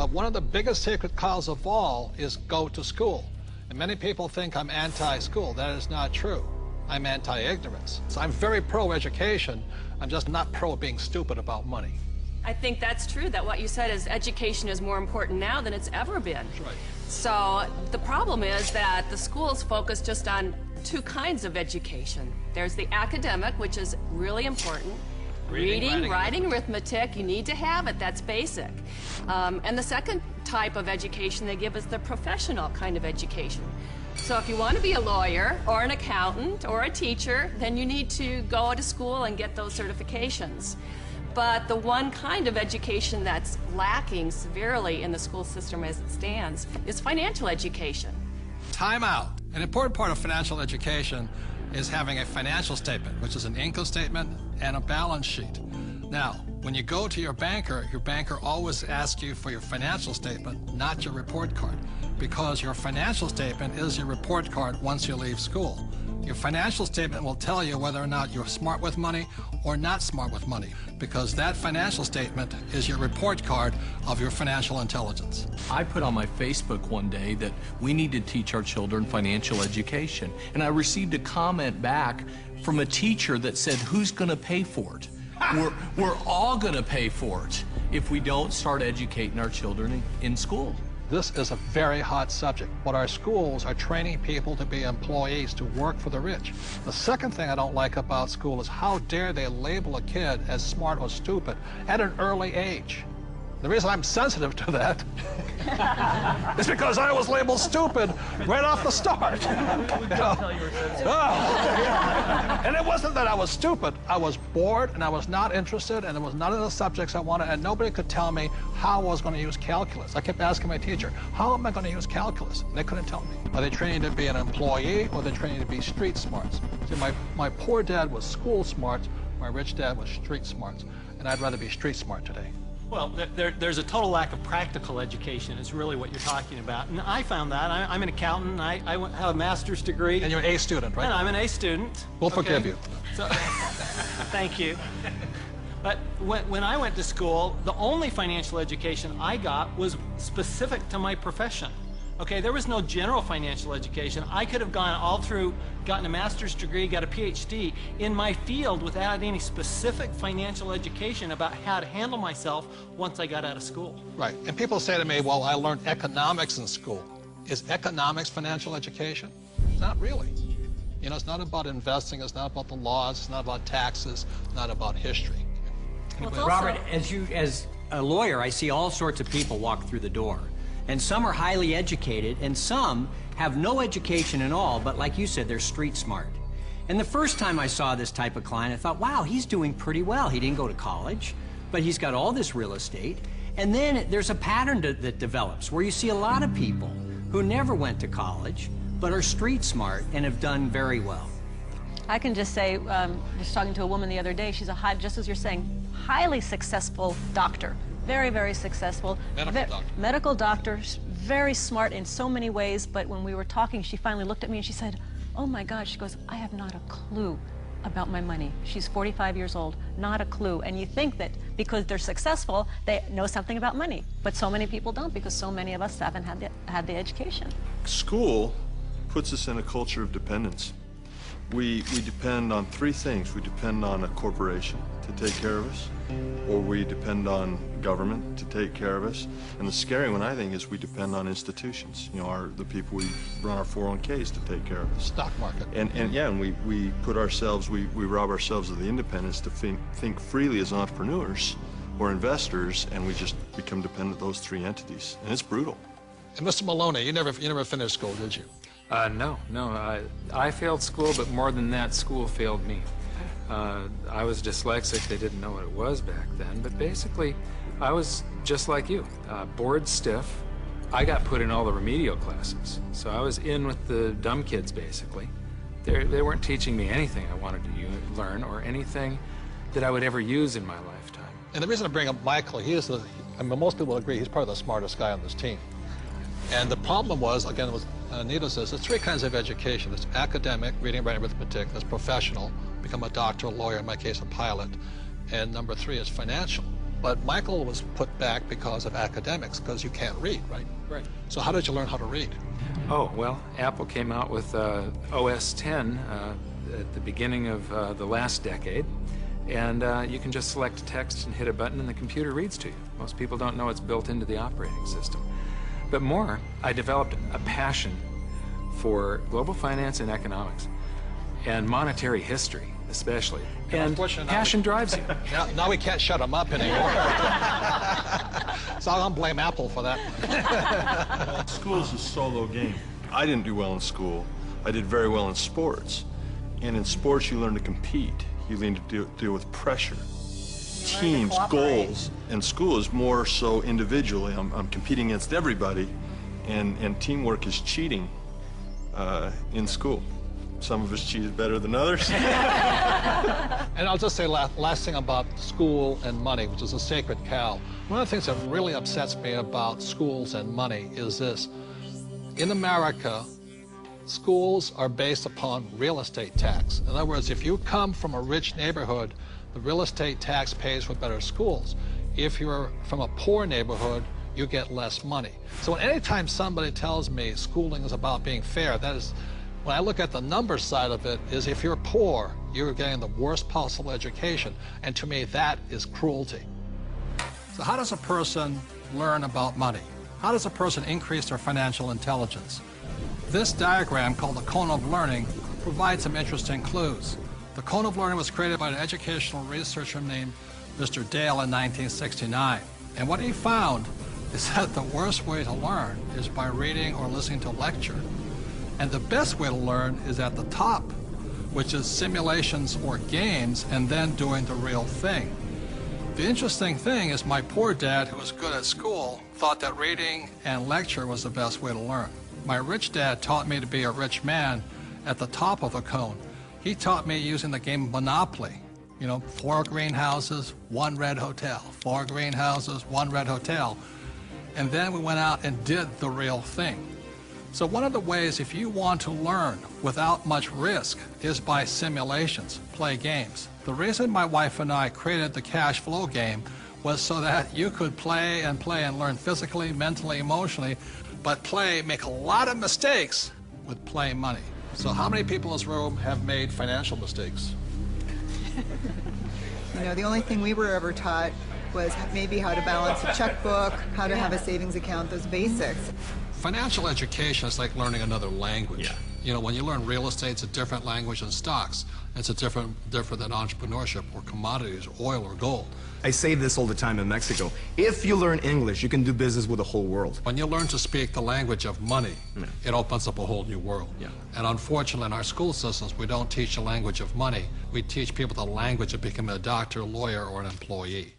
But one of the biggest sacred cows of all is go to school. And many people think I'm anti-school. That is not true. I'm anti-ignorance. So I'm very pro-education. I'm just not pro being stupid about money. I think that's true, that what you said is education is more important now than it's ever been. That's right. So the problem is that the schools focus just on two kinds of education. There's the academic, which is really important. Reading, writing, arithmetic, you need to have it, that's basic. And the second type of education they give is the professional kind of education. So if you want to be a lawyer or an accountant or a teacher, then you need to go to school and get those certifications. But the one kind of education that's lacking severely in the school system as it stands is financial education. Time out. An important part of financial education is having a financial statement, which is an income statement and a balance sheet. Now, when you go to your banker always asks you for your financial statement, not your report card, because your financial statement is your report card once you leave school. Your financial statement will tell you whether or not you're smart with money or not smart with money, because that financial statement is your report card of your financial intelligence. I put on my Facebook one day that we need to teach our children financial education, and I received a comment back from a teacher that said, who's going to pay for it? We're all going to pay for it if we don't start educating our children in school. This is a very hot subject, but our schools are training people to be employees, to work for the rich. The second thing I don't like about school is how dare they label a kid as smart or stupid at an early age. The reason I'm sensitive to that is because I was labeled stupid right off the start. And it wasn't that I was stupid. I was bored, and I was not interested, and there was none of the subjects I wanted, and nobody could tell me how I was going to use calculus. I kept asking my teacher, how am I going to use calculus? And they couldn't tell me. Are they training to be an employee, or are they training to be street smarts? See, my poor dad was school smart, my rich dad was street smarts, and I'd rather be street smart today. Well, there's a total lack of practical education is really what you're talking about. And I found that. I'm an accountant. I have a master's degree. And you're an A student, right? And I'm an A student. We'll forgive you. So, thank you. But when I went to school, the only financial education I got was specific to my profession. Okay, there was no general financial education. I could have gone all through, gotten a master's degree, got a PhD in my field without any specific financial education about how to handle myself once I got out of school. Right, and people say to me, well, I learned economics in school. Is economics financial education? Not really. You know, it's not about investing, it's not about the laws, it's not about taxes, it's not about history. Well, Robert, as a lawyer, I see all sorts of people walk through the door. And some are highly educated, and some have no education at all, but like you said, they're street smart. And the first time I saw this type of client, I thought, wow, he's doing pretty well. He didn't go to college, but he's got all this real estate. And then there's a pattern that develops where you see a lot of people who never went to college, but are street smart and have done very well. I can just say, just talking to a woman the other day, she's just as you're saying, highly successful doctor. Very, very successful. Medical doctor, very smart in so many ways, but when we were talking, she finally looked at me and she said, oh my God, she goes, I have not a clue about my money. She's 45 years old, not a clue. And you think that because they're successful, they know something about money. But so many people don't, because so many of us haven't had the education. School puts us in a culture of dependence. We depend on three things. We depend on a corporation to take care of us, or we depend on government to take care of us, and the scary one, I think, is we depend on institutions. You know, the people we run our 401ks to take care of us. Stock market. And we put ourselves, we rob ourselves of the independence to think freely as entrepreneurs or investors, and we just become dependent on those three entities, and it's brutal. And Mr. Maloney, you never finished school, did you? No. I failed school, but more than that, school failed me. I was dyslexic. They didn't know what it was back then, but basically, I was just like you, bored stiff. I got put in all the remedial classes, so I was in with the dumb kids, basically. They weren't teaching me anything I wanted to learn or anything that I would ever use in my lifetime. And the reason I bring up Michael, most people agree he's probably the smartest guy on this team. And the problem was, again, it was Anita says, there's three kinds of education. There's academic, reading, writing, arithmetic. There's professional, become a doctor, a lawyer, in my case, a pilot. And number three is financial. But Michael was put back because of academics, because you can't read, right? Right. So how did you learn how to read? Oh, well, Apple came out with OS 10 at the beginning of the last decade, and you can just select text and hit a button and the computer reads to you. Most people don't know it's built into the operating system. But more, I developed a passion for global finance and economics, and monetary history especially. And passion drives you. Now we can't shut him up anymore. So I'm going to blame Apple for that. School is a solo game. I didn't do well in school. I did very well in sports. And in sports, you learn to compete. You learn to deal with pressure, teams, goals. And school is more so individually. I'm competing against everybody, and teamwork is cheating in school. Some of us cheated better than others. And I'll just say last thing about school and money, which is a sacred cow. One of the things that really upsets me about schools and money is this. In America, schools are based upon real estate tax. In other words, if you come from a rich neighborhood, the real estate tax pays for better schools. If you're from a poor neighborhood, you get less money. So anytime somebody tells me schooling is about being fair, that is, when I look at the number side of it, is if you're poor, you're getting the worst possible education. And to me, that is cruelty. So how does a person learn about money? How does a person increase their financial intelligence? This diagram, called the cone of learning, provides some interesting clues. The cone of learning was created by an educational researcher named Mr. Dale in 1969. And what he found is that the worst way to learn is by reading or listening to a lecture. And the best way to learn is at the top, which is simulations or games, and then doing the real thing. The interesting thing is my poor dad, who was good at school, thought that reading and lecture was the best way to learn. My rich dad taught me to be a rich man at the top of the cone. He taught me using the game of Monopoly. You know, 4 greenhouses, 1 red hotel. 4 greenhouses, 1 red hotel. And then we went out and did the real thing. So one of the ways, if you want to learn without much risk, is by simulations, play games. The reason my wife and I created the cash flow game was so that you could play and learn physically, mentally, emotionally, but make a lot of mistakes with play money. So how many people in this room have made financial mistakes? You know, the only thing we were ever taught was maybe how to balance a checkbook, how to have a savings account, those basics. Financial education is like learning another language. Yeah. You know, when you learn real estate, it's a different language than stocks. It's a different than entrepreneurship or commodities, oil or gold. I say this all the time in Mexico. If you learn English, you can do business with the whole world. When you learn to speak the language of money, it opens up a whole new world. Yeah. And unfortunately, in our school systems, we don't teach the language of money. We teach people the language of becoming a doctor, lawyer, or an employee.